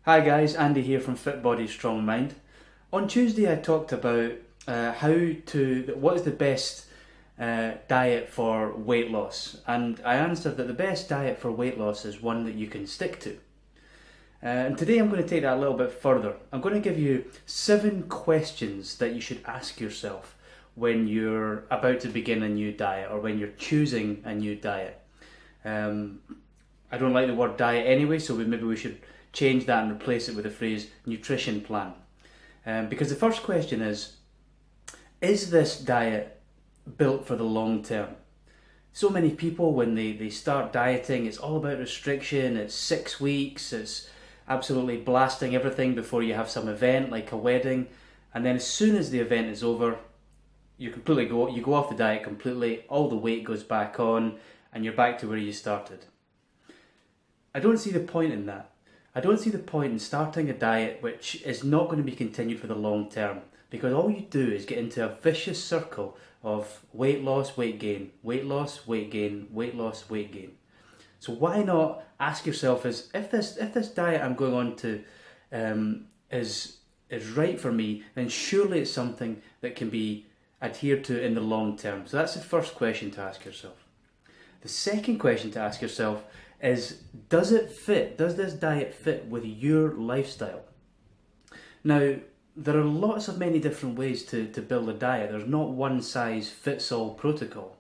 Hi guys, Andy here from Fit Body Strong Mind. On Tuesday I talked about what is the best diet for weight loss, and I answered that the best diet for weight loss is one that you can stick to. And today I'm going to take that a little bit further. I'm going to give you 7 questions that you should ask yourself when you're about to begin a new diet or when you're choosing a new diet. I don't like the word diet anyway, so maybe we should change that and replace it with the phrase nutrition plan. Because the first question is this diet built for the long term? So many people, when they start dieting, it's all about restriction, it's 6 weeks, it's absolutely blasting everything before you have some event like a wedding, and then as soon as the event is over, you go off the diet completely, all the weight goes back on, and you're back to where you started. I don't see the point in that. I don't see the point in starting a diet which is not going to be continued for the long term, because all you do is get into a vicious circle of weight loss, weight gain, weight loss, weight gain, weight loss, weight gain. So why not ask yourself, if this diet I'm going on to is right for me, then surely it's something that can be adhered to in the long term. So that's the first question to ask yourself. The second question to ask yourself is, does this diet fit with your lifestyle? Now, there are many different ways to build a diet. There's not one size fits all protocol.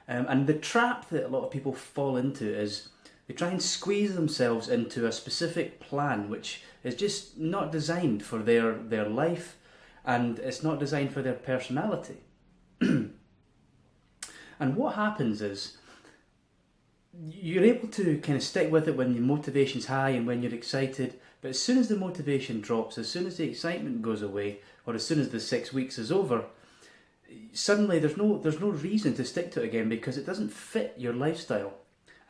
And the trap that a lot of people fall into is they try and squeeze themselves into a specific plan which is just not designed for their life, and it's not designed for their personality. And what happens is, you're able to kind of stick with it when the motivation's high and when you're excited, but as soon as the motivation drops, as soon as the excitement goes away, or as soon as the 6 weeks is over, suddenly there's no reason to stick to it again because it doesn't fit your lifestyle.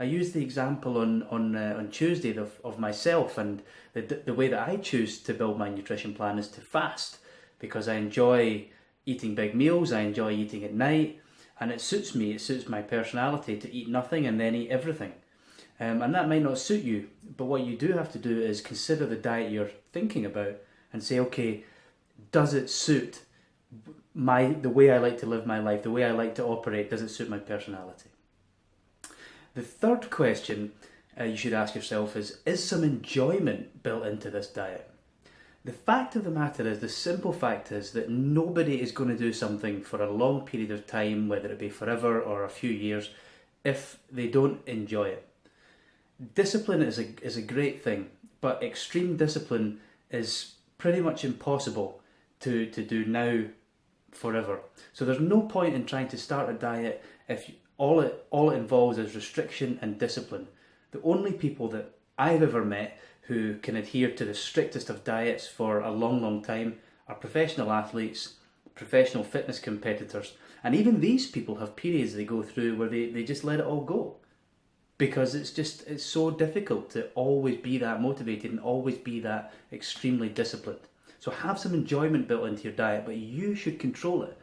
I used the example on Tuesday of myself, and the way that I choose to build my nutrition plan is to fast, because I enjoy eating big meals, I enjoy eating at night, and it suits me, it suits my personality to eat nothing and then eat everything. And that might not suit you, but what you do have to do is consider the diet you're thinking about and say, okay, does it suit the way I like to live my life, the way I like to operate, does it suit my personality? The third question you should ask yourself is some enjoyment built into this diet? The fact of the matter is, the simple fact is that nobody is going to do something for a long period of time, whether it be forever or a few years, if they don't enjoy it. Discipline is a great thing, but extreme discipline is pretty much impossible to do now forever. So there's no point in trying to start a diet if all it involves is restriction and discipline. The only people that I've ever met who can adhere to the strictest of diets for a long, long time are professional athletes, professional fitness competitors, and even these people have periods they go through where they just let it all go, because it's so difficult to always be that motivated and always be that extremely disciplined. So have some enjoyment built into your diet, but you should control it.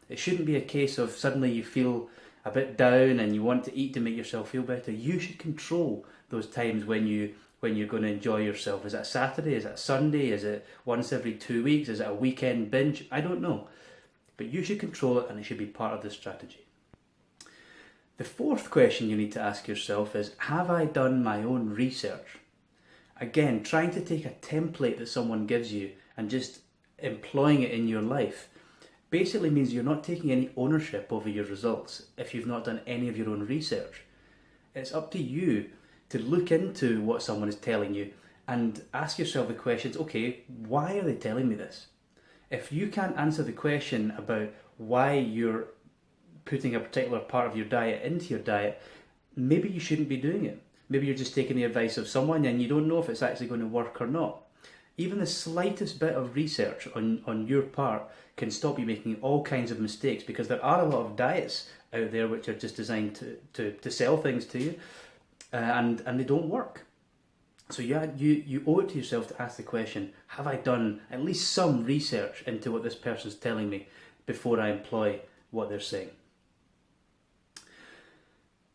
It shouldn't be a case of suddenly you feel a bit down and you want to eat to make yourself feel better. You should control those times when you're going to enjoy yourself. Is it a Saturday? Is it a Sunday? Is it once every 2 weeks? Is it a weekend binge? I don't know. But you should control it, and it should be part of the strategy. The fourth question you need to ask yourself is, have I done my own research? Again, trying to take a template that someone gives you and just employing it in your life basically means you're not taking any ownership over your results if you've not done any of your own research. It's up to you to look into what someone is telling you and ask yourself the questions, okay, why are they telling me this? If you can't answer the question about why you're putting a particular part of your diet into your diet, maybe you shouldn't be doing it. Maybe you're just taking the advice of someone and you don't know if it's actually going to work or not. Even the slightest bit of research on your part can stop you making all kinds of mistakes, because there are a lot of diets out there which are just designed to sell things to you, and they don't work. So you owe it to yourself to ask the question, have I done at least some research into what this person's telling me before I employ what they're saying?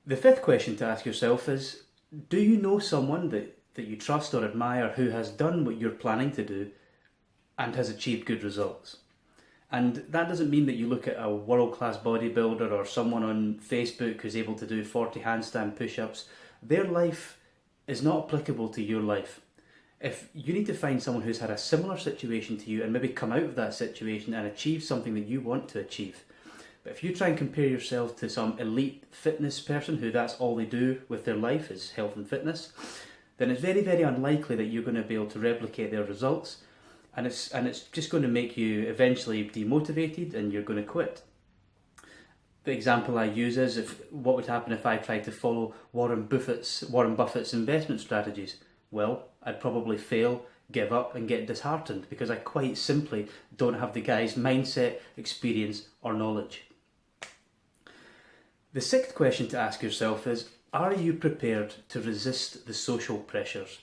The fifth question to ask yourself is, do you know someone that that you trust or admire who has done what you're planning to do and has achieved good results. And that doesn't mean that you look at a world-class bodybuilder or someone on Facebook who's able to do 40 handstand push-ups. Their life is not applicable to your life. If you need to find someone who's had a similar situation to you and maybe come out of that situation and achieve something that you want to achieve. But if you try and compare yourself to some elite fitness person who that's all they do with their life is health and fitness, then it's very, very unlikely that you're going to be able to replicate their results, and it's just going to make you eventually demotivated and you're going to quit. The example I use is what would happen if I tried to follow Warren Buffett's investment strategies. Well, I'd probably fail, give up and get disheartened because I quite simply don't have the guy's mindset, experience or knowledge. The sixth question to ask yourself is, are you prepared to resist the social pressures?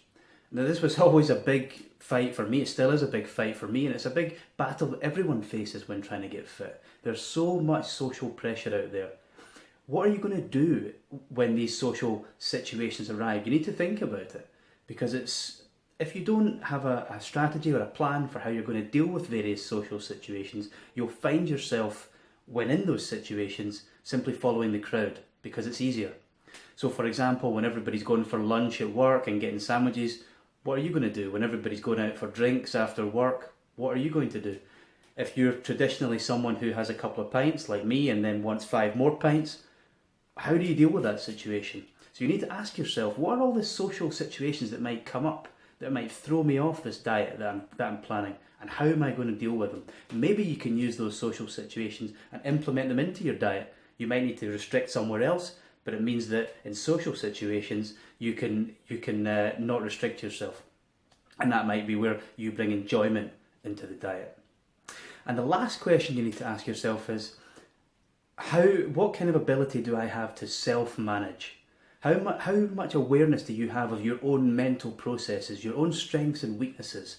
Now, this was always a big fight for me. It still is a big fight for me, and it's a big battle that everyone faces when trying to get fit. There's so much social pressure out there. What are you going to do when these social situations arrive? You need to think about it, because if you don't have a strategy or a plan for how you're going to deal with various social situations, you'll find yourself, when in those situations, simply following the crowd because it's easier. So for example, when everybody's going for lunch at work and getting sandwiches, what are you going to do? When everybody's going out for drinks after work, what are you going to do? If you're traditionally someone who has a couple of pints like me and then wants 5 more pints, how do you deal with that situation? So you need to ask yourself, what are all the social situations that might come up, that might throw me off this diet that I'm planning, and how am I going to deal with them? Maybe you can use those social situations and implement them into your diet. You might need to restrict somewhere else, but it means that in social situations you can not restrict yourself, and that might be where you bring enjoyment into the diet. And the last question you need to ask yourself is, what kind of ability do I have to self-manage? How much awareness do you have of your own mental processes, your own strengths and weaknesses?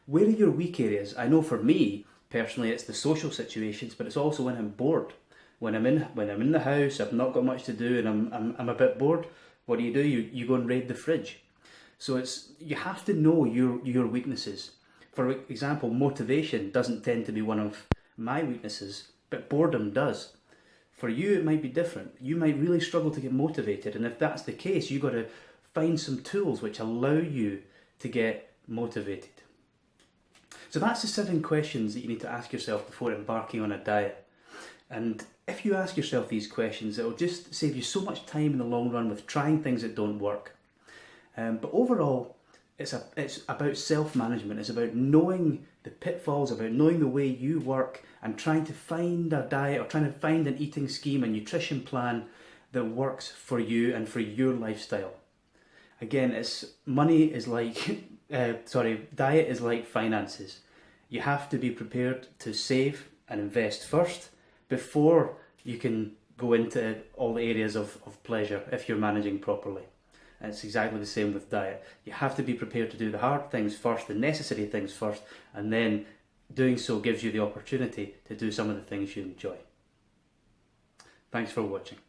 Where are your weak areas? I know for me, personally, it's the social situations, but it's also when I'm bored. When I'm in the house, I've not got much to do and I'm a bit bored, what do? You go and raid the fridge. So you have to know your weaknesses. For example, motivation doesn't tend to be one of my weaknesses, but boredom does. For you, it might be different. You might really struggle to get motivated, and if that's the case, you've got to find some tools which allow you to get motivated. So that's the 7 questions that you need to ask yourself before embarking on a diet. And if you ask yourself these questions, it'll just save you so much time in the long run with trying things that don't work. But overall, it's about self-management. It's about knowing the pitfalls, about knowing the way you work and trying to find a diet or trying to find an eating scheme, a nutrition plan that works for you and for your lifestyle. Again, diet is like finances. You have to be prepared to save and invest first before you can go into all the areas of pleasure if you're managing properly. And it's exactly the same with diet. You have to be prepared to do the hard things first, the necessary things first, and then doing so gives you the opportunity to do some of the things you enjoy. Thanks for watching.